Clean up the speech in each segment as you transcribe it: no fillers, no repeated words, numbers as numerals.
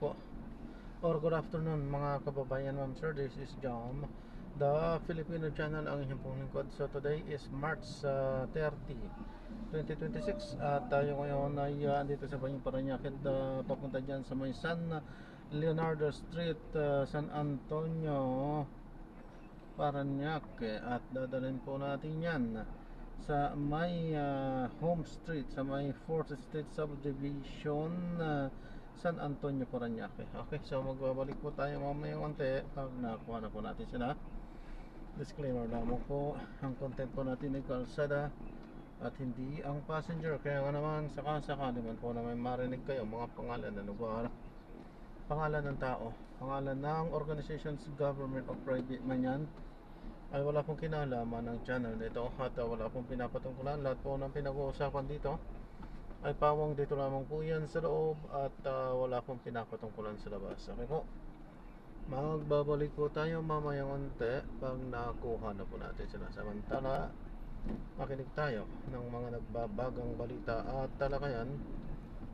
po or good afternoon mga kababayan, ma'am sir. This is Jom, the Filipino channel, ang inyong pong lingkod. So today is March 30, 2026 at tayo ngayon ay andito sa Banyong Parañaque, papunta dyan sa may San Leonardo Street, San Antonio, Parañaque, at dadalhin po natin yan sa may Home Street, sa may 4th Street Subdivision, San Antonio, Parañaque. Okay, so magbabalik po tayo mamaya konti pag nakuha na po natin sila. Disclaimer lamang po, ang content po natin ay kalsada at hindi ang passenger. Kaya nga naman sakasakali man po na may marinig kayo mga pangalan na lugar, pangalan ng tao, pangalan ng organizations, government o private man yan, ay wala pong kinalaman ng channel nito at wala pong pinapatungkulan. Lahat po ng pinag-uusapan dito ay pawang dito lamang po yan sa loob at wala pong pinapatungkulan sa labas. Okay po, magbabalik po tayo mamayang unti pag nakuha na po natin sila. Samantala, makinig tayo ng mga nagbabagang balita at talakayan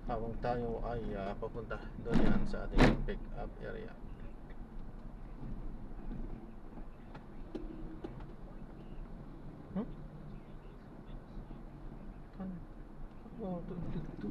habang tayo ay papunta doon yan sa ating pick up area. Oh, dito.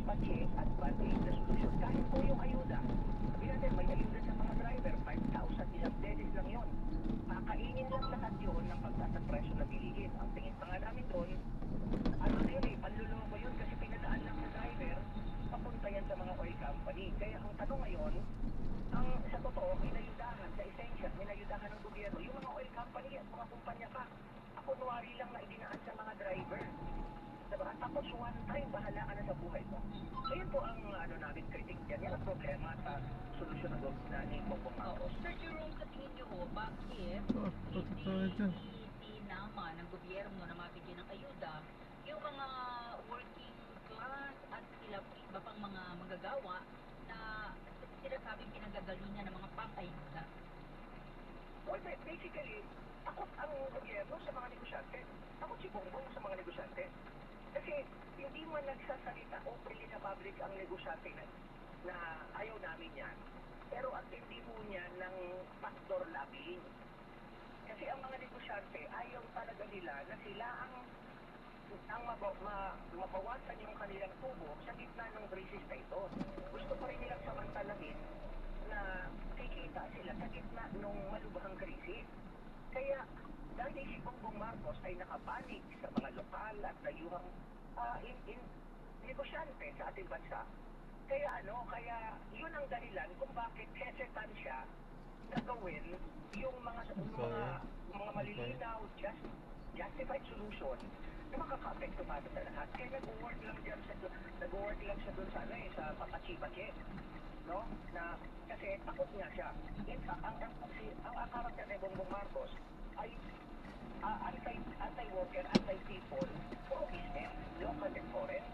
Pachi at banding na solusyon. Kahit po yung ayuda. Sabi natin, may ayuda sa mga driver, 5,000 isang beses lang yun. Kakainin lang lahat yun ng pagtaas ng presyo na bilihin. Ang tingin pa nga namin doon, ano na yun eh, panluloko yun kasi pinadaan lang sa driver, papunta yan sa mga oil company. Kaya ang tanong ngayon, ang sa totoo, minayudahan, sa essential, minayudahan ng gobyerno, yung mga oil company at mga kumpanya pa. Ako nuwari lang na idinaan sa mga driver. Diba? Tapos one time, bahala ka na sa buhay mo. So yun po ang namin critic dyan. Yan ang problema sa solusyon ng government ni Bongbong Marcos. Sir Jerome, sa tingin niyo ho, bakit hindi tinama ng gobyerno na mabigyan ng ayuda yung mga working class at iba pang mga manggagawa na sinasabing pinagagalingan ng mga pang-ayuda? Well, basically, takot ang gobyerno sa mga negosyante. Takot si Bongbong sa mga negosyante. Kasi hindi man nagsasalita openly sa public ang negosyante na ayaw namin yan. Pero ang hindi mo niya ng factor lobbying. Kasi ang mga negosyante, ayaw talaga nila na sila ang mabawasan yung kanilang tubo sa gitna ng krisis na ito. Gusto pa rin nilang samantalahin na kikita sila sa gitna ng malubhang krisis. Kaya dahil si Bongbong Marcos ay nakapanig sa mga lokal at dayuhang negosyante sa ating bansa. Kaya yun ang dahilan kung bakit hesitant siya na gawin yung mga malilinaw, justified solution na makaka-apekto para sa lahat. Kaya nag-work lang siya dun sa sa papachi-bachi. No? Na kasi takot nga siya. In fact, ang karakter ni Bongbong Marcos ay anti-worker, anti-people, pro-business, local and foreign.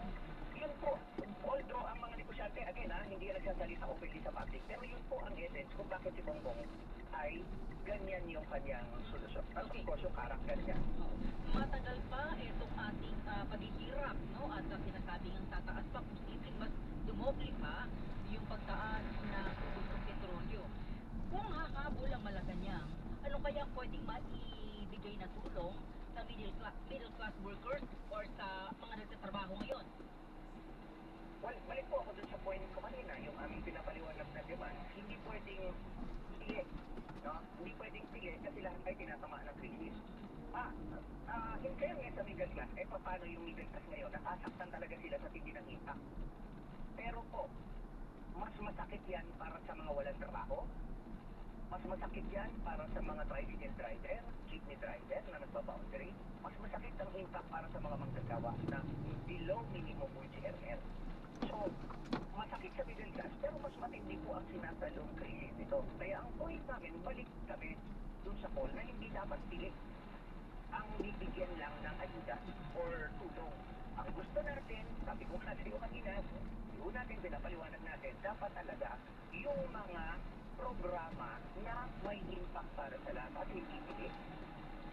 Yun po, although ang mga negosyante, again hindi yan nagsasalita openly sa public, pero yun po ang evidence kung bakit si Bongbong ay ganyan yung kanyang solusyon. Of course, yung karakter niya. Matagal pa itong ating paghihirap, no? At sinasabi ng tataas pa, posibleng mas dumoble pa balik po ako dun sa point ko kanina, yung aming pinapaliwanag na demand, hindi pwedeng pili, no? Hindi pwedeng pili kasi lahat ay tinatamaan ng krisis. In fairness sa middle class, paano yung middle class ngayon? Nasasaktan talaga sila sa tindi ng impact. Pero po, mas masakit yan para sa mga walang trabaho, mas masakit yan para sa mga tricycle driver, jeepney driver na nagbaboundary, mas masakit ang impact para sa mga manggagawa na below minimum wage earner. So, masakit sa middle class, pero mas matindi po ang sinasalong krisis nito. Kaya ang point namin, balik kami dun sa call na hindi dapat pili ang bibigyan lang ng ayuda or tulong. Ang gusto natin, sabi ko nga sa'yo kanina, yung natin pinapaliwanag natin, dapat talaga yung mga programa na may impact para sa lahat at hindi pili.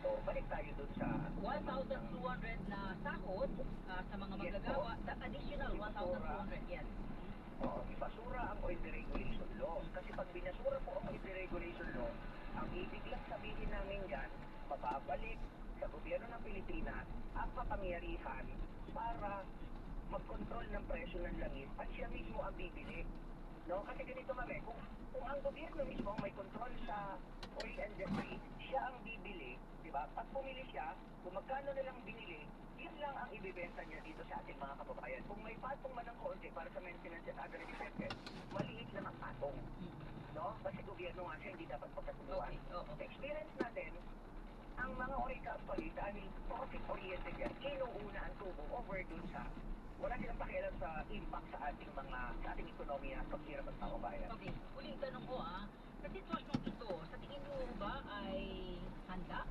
So, balik tayo dun sa 1,200 na sahod sa mga manggagawa, the additional 1,200, yes. Oo, ibasura ang oil deregulation law. Kasi pag binasura po ang oil deregulation law, ang ibig lang sabihin namin yan, mababalik sa gobyerno ng Pilipinas ang kapangyarihan para mag-control ng presyo ng langis at siya mismo ang bibili. No? Kasi ganito kami, kung ang gobyerno mismo ang may control sa oil industry, siya ang bibili, di ba? Pag pumili siya, kung magkano nilang binili, yun lang ang ibibenta niya dito sa ating mga kababayan. Kung may patong man ng konti para sa maintenance at other expenses, maliit lang ang patong. No? Kasi gobyerno nga siya, hindi dapat pagkatuluan. Okay, oo. Sa experience natin, ang mga oil company dahil profit-oriented yan, inuuna ang tubo over dun sa wala silang pakialam sa impact sa ating ekonomiya sa hirap ng kababayan. Okay, uling tanong ko sa sitwasyong ito, sa tingin mo ba ay handa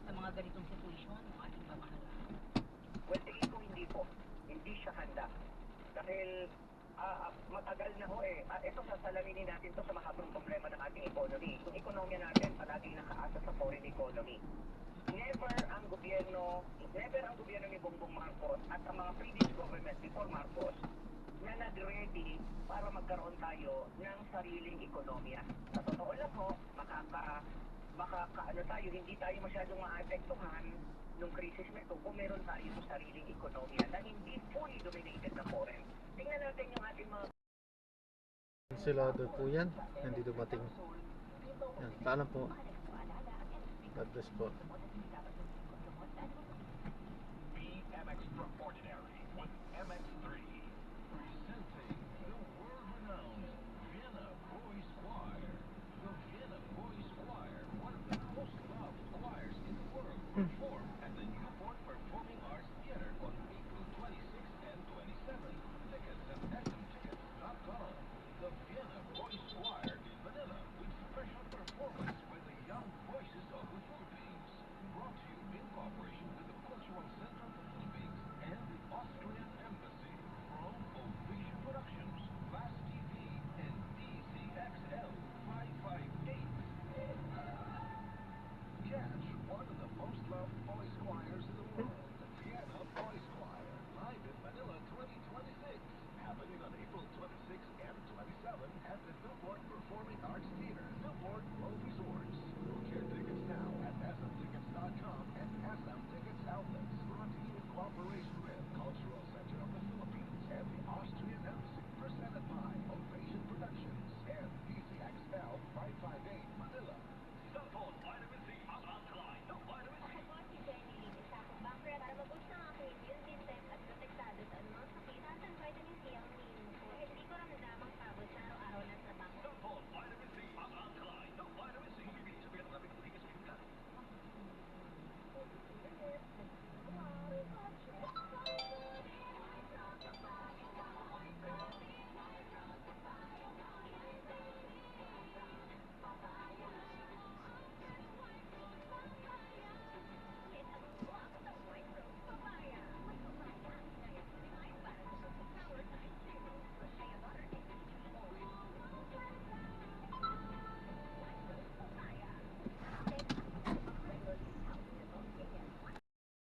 sa mga ganitong sitwasyon ng ating pamahalaan? Well, tingin ko hindi po. Hindi siya handa. Dahil matagal na ho ito sasalaminin natin to sa mahabang problema ng ating economy. Yung ekonomiya natin palaging nakaasa sa foreign economy. Never ang gobyerno ni Bongbong Marcos at ang mga previous government before Marcos na nag-ready para magkaroon tayo ng sariling ekonomiya. Sa totoo lang ho, tayo, hindi tayo masyadong maapektuhan nung krisis na ito kung meron tayong sariling ekonomiya na hindi fully dominated na foreign. Tingnan natin yung ating mga Kansilado po yan, hindi dumating. Yan, paalam po. God bless po.